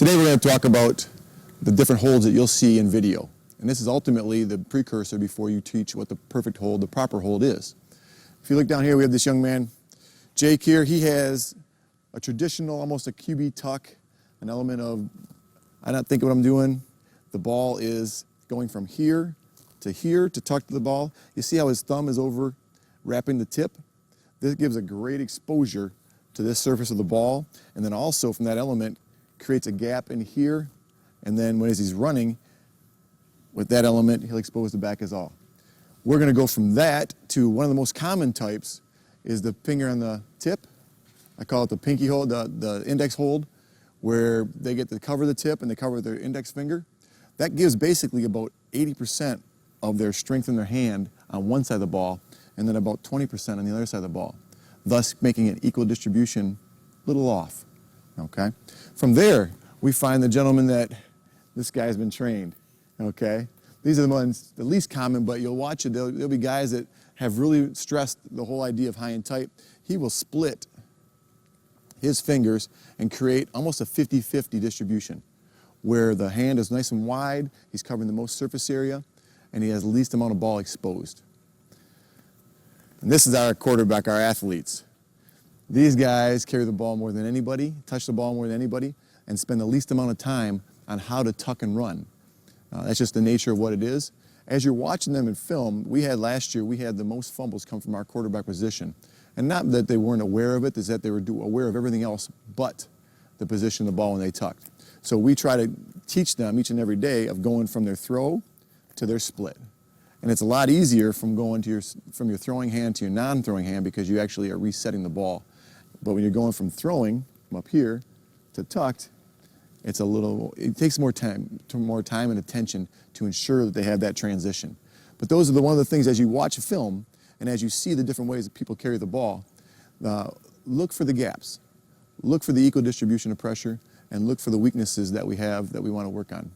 Today we're going to talk about the different holds that you'll see in video. And this is ultimately the precursor before you teach what the perfect hold, the proper hold is. If you look down here, we have this young man, Jake here. He has a traditional, almost a QB tuck, an element of, I'm not thinking what I'm doing. The ball is going from here to tuck to the ball. You see how his thumb is over wrapping the tip? This gives a great exposure to this surface of the ball. And then also from that element, creates a gap in here, and then as he's running with that element, he'll expose the back as all. We're going to go from that to one of the most common types is the finger on the tip. I call it the pinky hold, the index hold, where they get to cover the tip and they cover their index finger. That gives basically about 80% of their strength in their hand on one side of the ball, and then about 20% on the other side of the ball, thus making an equal distribution, a little off. Okay. From there, we find the gentleman that this guy's been trained. Okay. These are the ones, the least common, but you'll watch it. There'll be guys that have really stressed the whole idea of high and tight. He will split his fingers and create almost a 50-50 distribution, where the hand is nice and wide, he's covering the most surface area, and he has the least amount of ball exposed. And this is our quarterback, our athletes. These guys carry the ball more than anybody, touch the ball more than anybody, and spend the least amount of time on how to tuck and run. That's just the nature of what it is. As you're watching them in film, last year, we had the most fumbles come from our quarterback position. And not that they weren't aware of it, it's that they were aware of everything else but the position of the ball when they tucked. So we try to teach them each and every day of going from their throw to their split. And it's a lot easier from going from your throwing hand to your non-throwing hand because you actually are resetting the ball. But when you're going from throwing from up here to tucked, it takes more time and attention to ensure that they have that transition. But those are one of the things as you watch a film and as you see the different ways that people carry the ball, look for the gaps, look for the equal distribution of pressure, and look for the weaknesses that we have that we want to work on.